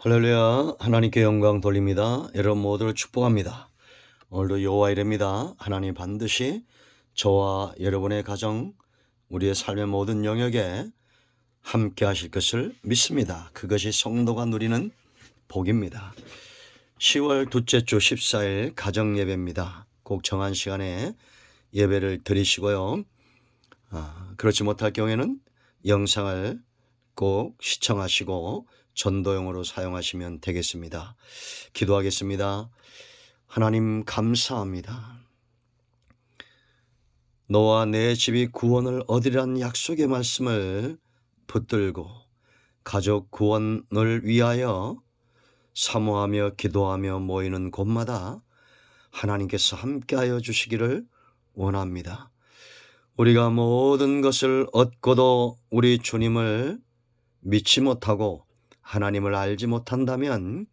할렐루야. 하나님께 영광 돌립니다. 여러분 모두를 축복합니다. 오늘도 여호와 이름입니다. 하나님 반드시 저와 여러분의 가정, 우리의 삶의 모든 영역에 함께 하실 것을 믿습니다. 그것이 성도가 누리는 복입니다. 10월 둘째 주 14일 가정 예배입니다. 꼭 정한 시간에 예배를 드리시고요. 그렇지 못할 경우에는 영상을 꼭 시청하시고 전도용으로 사용하시면 되겠습니다. 기도하겠습니다. 하나님 감사합니다. 너와 내 집이 구원을 얻으리란 약속의 말씀을 붙들고 가족 구원을 위하여 사모하며 기도하며 모이는 곳마다 하나님께서 함께하여 주시기를 원합니다. 우리가 모든 것을 얻고도 우리 주님을 믿지 못하고 하나님을 알지 못한다면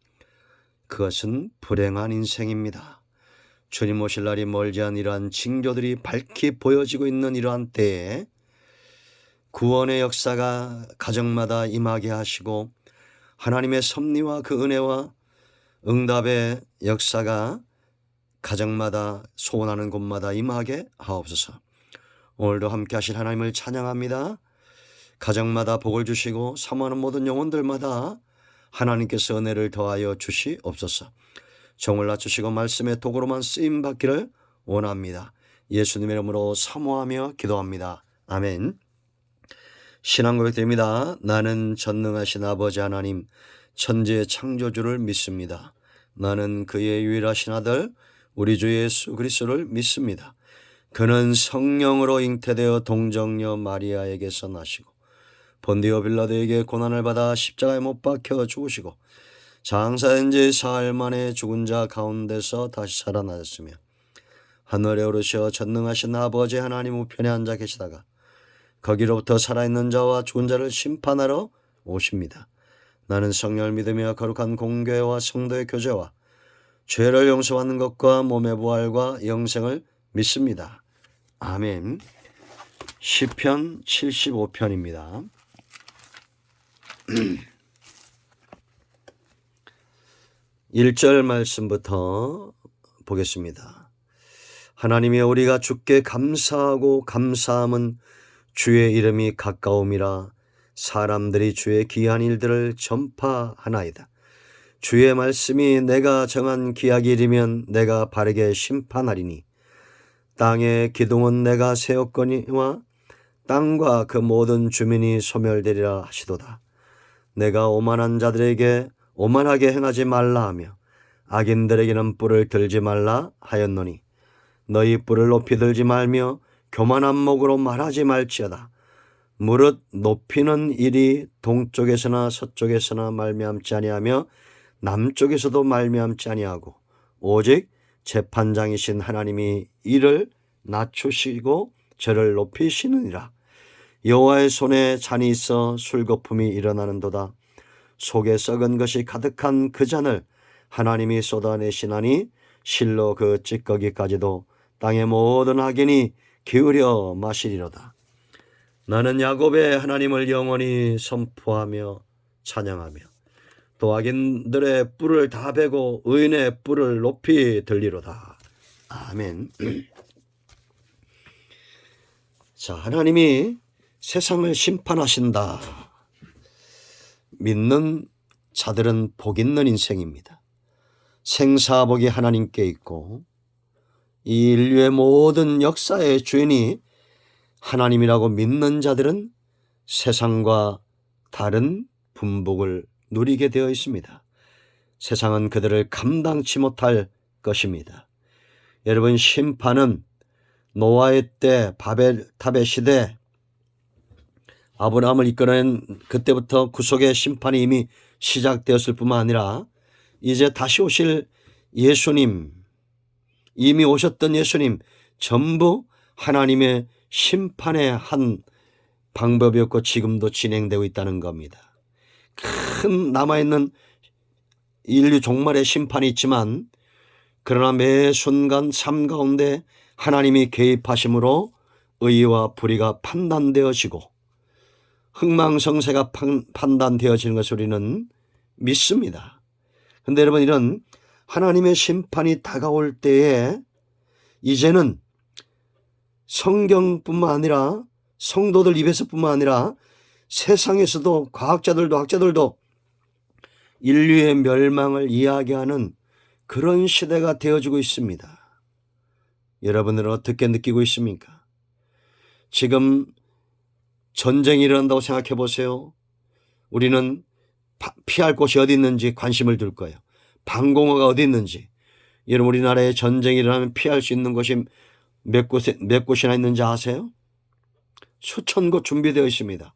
그것은 불행한 인생입니다. 주님 오실 날이 멀지 않은 이러한 징조들이 밝히 보여지고 있는 이러한 때에 구원의 역사가 가정마다 임하게 하시고 하나님의 섭리와 그 은혜와 응답의 역사가 가정마다 소원하는 곳마다 임하게 하옵소서. 오늘도 함께 하실 하나님을 찬양합니다. 가정마다 복을 주시고 사모하는 모든 영혼들마다 하나님께서 은혜를 더하여 주시옵소서. 정을 낮추시고 말씀의 도구로만 쓰임받기를 원합니다. 예수님의 이름으로 사모하며 기도합니다. 아멘. 신앙 고백드립니다. 나는 전능하신 아버지 하나님 천지의 창조주를 믿습니다. 나는 그의 유일하신 아들 우리 주 예수 그리스도를 믿습니다. 그는 성령으로 잉태되어 동정녀 마리아에게서 나시고 본디오 빌라도에게 고난을 받아 십자가에 못 박혀 죽으시고 장사된 지 사흘 만에 죽은 자 가운데서 다시 살아나셨으며 하늘에 오르셔 전능하신 아버지 하나님 우편에 앉아 계시다가 거기로부터 살아있는 자와 죽은 자를 심판하러 오십니다. 나는 성령을 믿으며 거룩한 공교회와 성도의 교제와 죄를 용서받는 것과 몸의 부활과 영생을 믿습니다. 아멘. 시편 75편입니다. 1절 말씀부터 보겠습니다. 하나님이 우리가 주께 감사하고 감사함은 주의 이름이 가까움이라 사람들이 주의 귀한 일들을 전파하나이다. 주의 말씀이 내가 정한 기약일이면 내가 바르게 심판하리니 땅의 기둥은 내가 세웠거니와 땅과 그 모든 주민이 소멸되리라 하시도다. 내가 오만한 자들에게 오만하게 행하지 말라 하며 악인들에게는 뿔을 들지 말라 하였노니 너희 뿔을 높이 들지 말며 교만한 목으로 말하지 말지어다. 무릇 높이는 일이 동쪽에서나 서쪽에서나 말미암지 아니하며 남쪽에서도 말미암지 아니하고 오직 재판장이신 하나님이 이를 낮추시고 저를 높이시느니라. 여호와의 손에 잔이 있어 술거품이 일어나는도다. 속에 썩은 것이 가득한 그 잔을 하나님이 쏟아내시나니 실로 그 찌꺼기까지도 땅의 모든 악인이 기울여 마시리로다. 나는 야곱의 하나님을 영원히 선포하며 찬양하며 또 악인들의 뿔을 다 베고 의인의 뿔을 높이 들리로다. 아멘. 자, 하나님이 세상을 심판하신다. 믿는 자들은 복 있는 인생입니다. 생사복이 하나님께 있고 이 인류의 모든 역사의 주인이 하나님이라고 믿는 자들은 세상과 다른 분복을 누리게 되어 있습니다. 세상은 그들을 감당치 못할 것입니다. 여러분, 심판은 노아의 때 바벨탑의 시대 아브라함을 이끌어낸 그때부터 구속의 심판이 이미 시작되었을 뿐만 아니라 이제 다시 오실 예수님, 이미 오셨던 예수님 전부 하나님의 심판의 한 방법이었고 지금도 진행되고 있다는 겁니다. 큰 남아있는 인류 종말의 심판이 있지만 그러나 매 순간 삶 가운데 하나님이 개입하심으로 의와 불의가 판단되어지고 흥망성쇠가 판단되어지는 것을 우리는 믿습니다. 그런데 여러분, 이런 하나님의 심판이 다가올 때에 이제는 성경뿐만 아니라 성도들 입에서뿐만 아니라 세상에서도 과학자들도 학자들도 인류의 멸망을 이야기하는 그런 시대가 되어지고 있습니다. 여러분들은 어떻게 느끼고 있습니까? 지금 전쟁이 일어난다고 생각해 보세요. 우리는 피할 곳이 어디 있는지 관심을 둘 거예요. 방공호가 어디 있는지. 여러분, 우리나라에 전쟁이 일어나면 피할 수 있는 곳이 몇 곳이나 있는지 아세요? 수천 곳 준비되어 있습니다.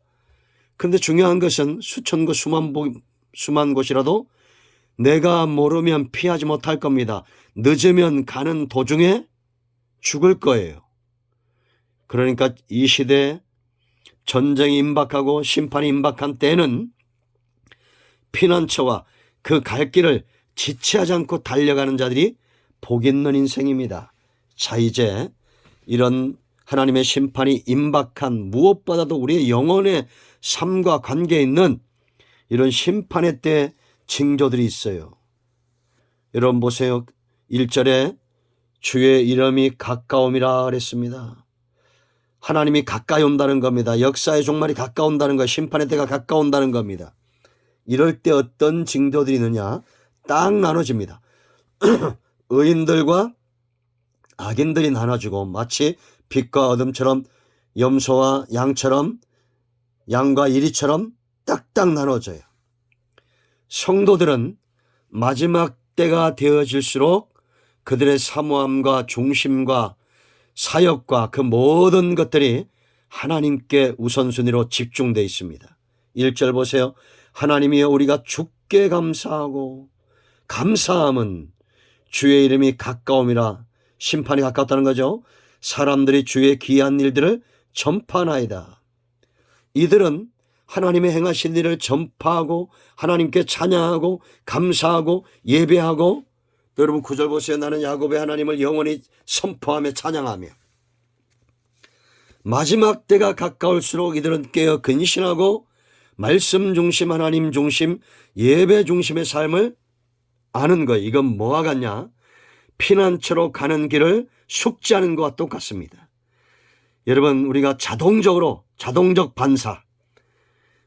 그런데 중요한 것은 수천 곳 수만 곳이라도 내가 모르면 피하지 못할 겁니다. 늦으면 가는 도중에 죽을 거예요. 그러니까 이 시대에 전쟁이 임박하고 심판이 임박한 때는 피난처와 그 갈 길을 지체하지 않고 달려가는 자들이 복 있는 인생입니다. 자, 이제 이런 하나님의 심판이 임박한 무엇보다도 우리의 영혼의 삶과 관계에 있는 이런 심판의 때 징조들이 있어요. 여러분 보세요. 1절에 주의 이름이 가까움이라 그랬습니다. 하나님이 가까이 온다는 겁니다. 역사의 종말이 가까운다는 거, 심판의 때가 가까운다는 겁니다. 이럴 때 어떤 징조들이 있느냐? 딱 나눠집니다. 의인들과 악인들이 나눠지고 마치 빛과 어둠처럼 염소와 양처럼 양과 이리처럼 딱딱 나눠져요. 성도들은 마지막 때가 되어질수록 그들의 사모함과 중심과 사역과 그 모든 것들이 하나님께 우선순위로 집중되어 있습니다. 1절 보세요. 하나님이여 우리가 주께 감사하고 감사함은 주의 이름이 가까움이라. 심판이 가깝다는 거죠. 사람들이 주의 귀한 일들을 전파하나이다. 이들은 하나님의 행하신 일을 전파하고 하나님께 찬양하고 감사하고 예배하고, 여러분 9절 보세요. 나는 야곱의 하나님을 영원히 선포하며 찬양하며. 마지막 때가 가까울수록 이들은 깨어 근신하고 말씀 중심, 하나님 중심, 예배 중심의 삶을 아는 거예요. 이건 뭐와 같냐? 피난처로 가는 길을 숙지하는 것과 똑같습니다. 여러분, 우리가 자동적 반사,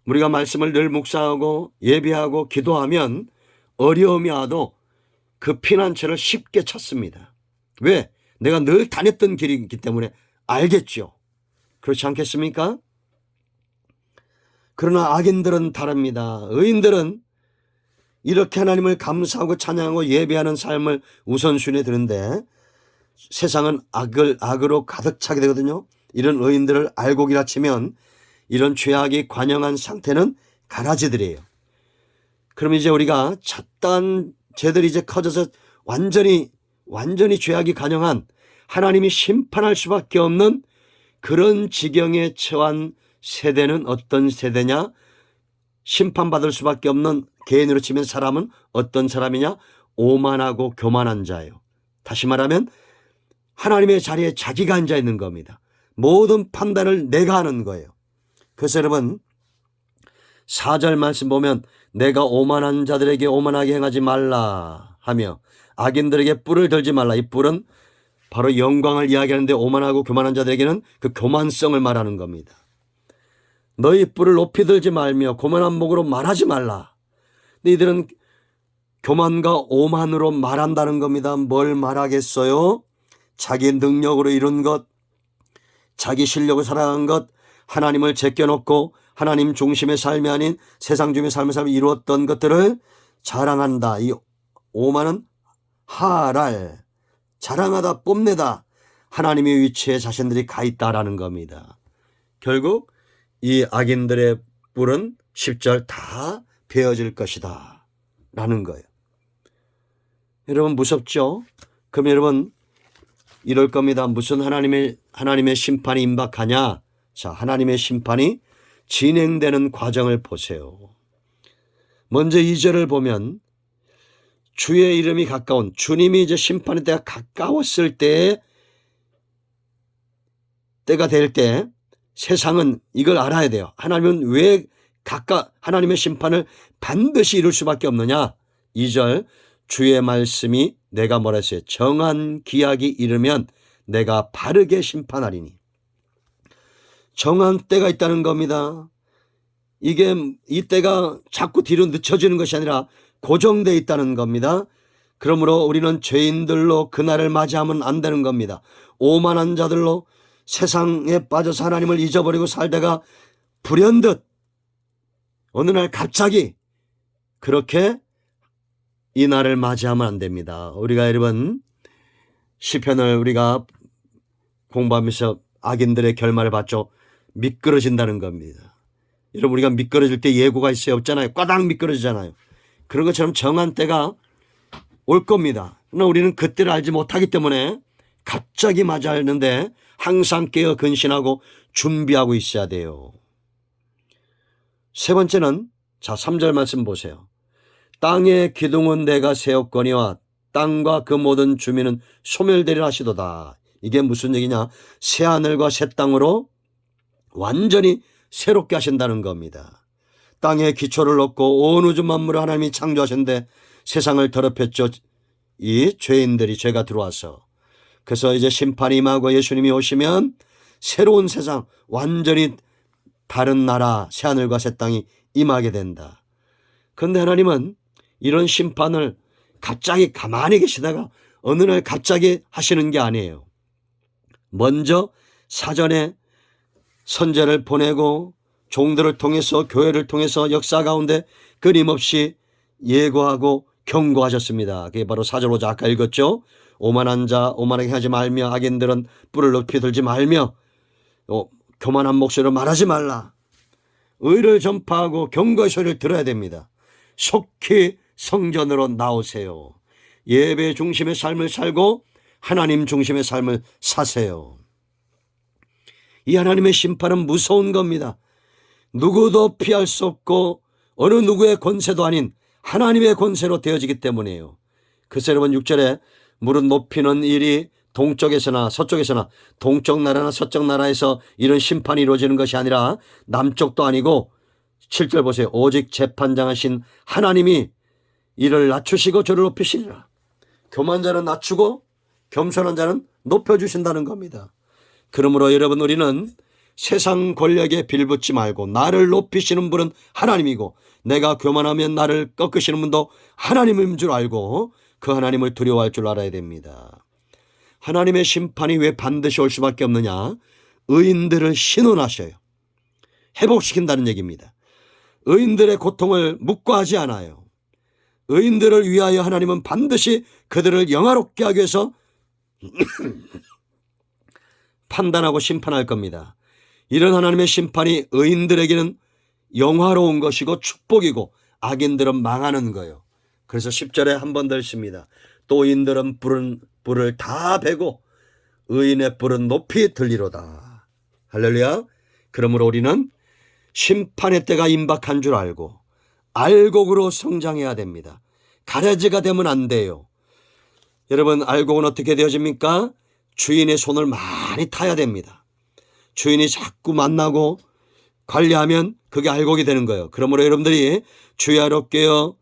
우리가 말씀을 늘 묵상하고 예배하고 기도하면 어려움이 와도 그 피난처를 쉽게 찾습니다. 왜? 내가 늘 다녔던 길이기 때문에 알겠죠. 그렇지 않겠습니까? 그러나 악인들은 다릅니다. 의인들은 이렇게 하나님을 감사하고 찬양하고 예배하는 삶을 우선순위에 두는데 세상은 악으로 가득 차게 되거든요. 이런 의인들을 알곡이라 치면 이런 죄악이 관영한 상태는 가라지들이에요. 그럼 이제 우리가 잣단 죄들이 이제 커져서 완전히 죄악이 관영한, 하나님이 심판할 수밖에 없는 그런 지경에 처한 세대는 어떤 세대냐? 심판받을 수밖에 없는, 개인으로 치면 사람은 어떤 사람이냐? 오만하고 교만한 자예요. 다시 말하면 하나님의 자리에 자기가 앉아 있는 겁니다. 모든 판단을 내가 하는 거예요. 그래서 여러분 4절 말씀 보면 내가 오만한 자들에게 오만하게 행하지 말라 하며 악인들에게 뿔을 들지 말라. 이 뿔은 바로 영광을 이야기하는데 오만하고 교만한 자들에게는 그 교만성을 말하는 겁니다. 너희 뿔을 높이 들지 말며 고만한 목으로 말하지 말라. 근데 이들은 교만과 오만으로 말한다는 겁니다. 뭘 말하겠어요? 자기 능력으로 이룬 것, 자기 실력을 살아간 것, 하나님을 제껴놓고 하나님 중심의 삶이 아닌 세상 중심의 삶을 이루었던 것들을 자랑한다. 이 오만은 하랄, 자랑하다, 뽐내다, 하나님의 위치에 자신들이 가 있다라는 겁니다. 결국 이 악인들의 뿔은 10절 다 베어질 것이다 라는 거예요. 여러분 무섭죠? 그럼 여러분 이럴 겁니다. 무슨 하나님의 심판이 임박하냐? 자, 하나님의 심판이 진행되는 과정을 보세요. 먼저 2절을 보면 주의 이름이 가까운, 주님이 이제 심판의 때가 가까웠을 때가 될 때 세상은 이걸 알아야 돼요. 하나님은 왜 각각 하나님의 심판을 반드시 이룰 수밖에 없느냐? 2절 주의 말씀이 내가 뭐라 했어요? 정한 기약이 이르면 내가 바르게 심판하리니. 정한 때가 있다는 겁니다. 이 때가 자꾸 뒤로 늦춰지는 것이 아니라 고정되어 있다는 겁니다. 그러므로 우리는 죄인들로 그날을 맞이하면 안 되는 겁니다. 오만한 자들로 세상에 빠져서 하나님을 잊어버리고 살다가 불현듯 어느 날 갑자기 그렇게 이 날을 맞이하면 안 됩니다. 우리가 여러분 시편을 우리가 공부하면서 악인들의 결말을 봤죠. 미끄러진다는 겁니다. 여러분 우리가 미끄러질 때 예고가 있어요? 없잖아요. 꽈당 미끄러지잖아요. 그런 것처럼 정한 때가 올 겁니다. 그러나 우리는 그때를 알지 못하기 때문에 갑자기 맞이하는데 항상 깨어 근신하고 준비하고 있어야 돼요. 세 번째는 3절 말씀 보세요. 땅의 기둥은 내가 세웠거니와 땅과 그 모든 주민은 소멸되리라 하시도다. 이게 무슨 얘기냐? 새하늘과 새 땅으로 완전히 새롭게 하신다는 겁니다. 땅에 기초를 놓고 온 우주 만물을 하나님이 창조하셨는데 세상을 더럽혔죠. 이 죄인들이 죄가 들어와서. 그래서 이제 심판이 임하고 예수님이 오시면 새로운 세상, 완전히 다른 나라, 새하늘과 새 땅이 임하게 된다. 그런데 하나님은 이런 심판을 갑자기 가만히 계시다가 어느 날 갑자기 하시는 게 아니에요. 먼저 사전에 선제를 보내고 종들을 통해서 교회를 통해서 역사 가운데 끊임없이 예고하고 경고하셨습니다. 그게 바로 4절 5절 아까 읽었죠. 오만한 자 오만하게 하지 말며 악인들은 뿔을 높이 들지 말며 교만한 목소리로 말하지 말라. 의를 전파하고 경고의 소리를 들어야 됩니다. 속히 성전으로 나오세요. 예배 중심의 삶을 살고 하나님 중심의 삶을 사세요. 이 하나님의 심판은 무서운 겁니다. 누구도 피할 수 없고 어느 누구의 권세도 아닌 하나님의 권세로 되어지기 때문이에요. 그래서 여러분 6절에 무릇 높이는 일이 동쪽에서나 서쪽에서나 동쪽 나라나 서쪽 나라에서 이런 심판이 이루어지는 것이 아니라 남쪽도 아니고 7절 보세요. 오직 재판장하신 하나님이 이를 낮추시고 저를 높이시리라. 교만한 자는 낮추고 겸손한 자는 높여주신다는 겁니다. 그러므로 여러분 우리는 세상 권력에 빌붙지 말고 나를 높이시는 분은 하나님이고 내가 교만하면 나를 꺾으시는 분도 하나님인 줄 알고 그 하나님을 두려워할 줄 알아야 됩니다. 하나님의 심판이 왜 반드시 올 수밖에 없느냐? 의인들을 신원하셔요. 회복시킨다는 얘기입니다. 의인들의 고통을 묵과하지 않아요. 의인들을 위하여 하나님은 반드시 그들을 영화롭게 하기 위해서 판단하고 심판할 겁니다. 이런 하나님의 심판이 의인들에게는 영화로운 것이고 축복이고 악인들은 망하는 거예요. 그래서 10절에 한 번 더 있습니다. 또 의인들은 불을 다 베고 의인의 불은 높이 들리로다. 할렐루야. 그러므로 우리는 심판의 때가 임박한 줄 알고 알곡으로 성장해야 됩니다. 가라지가 되면 안 돼요. 여러분 알곡은 어떻게 되어집니까? 주인의 손을 많이 타야 됩니다. 주인이 자꾸 만나고 관리하면 그게 알곡이 되는 거예요. 그러므로 여러분들이 주야로 깨어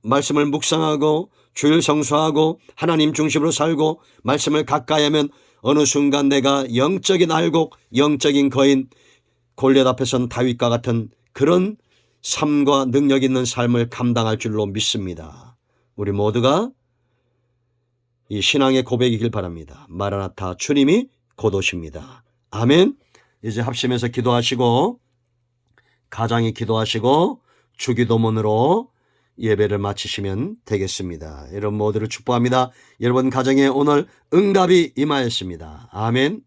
말씀을 묵상하고 주를 성수하고 하나님 중심으로 살고 말씀을 가까이 하면 어느 순간 내가 영적인 알곡, 영적인 거인, 골리앗 앞에선 다윗과 같은 그런 삶과 능력 있는 삶을 감당할 줄로 믿습니다. 우리 모두가 이 신앙의 고백이길 바랍니다. 마라나타 주님이 곧 오십니다. 아멘. 이제 합심해서 기도하시고 가장이 기도하시고 주기도문으로 예배를 마치시면 되겠습니다. 여러분 모두를 축복합니다. 여러분 가정에 오늘 응답이 임하였습니다. 아멘.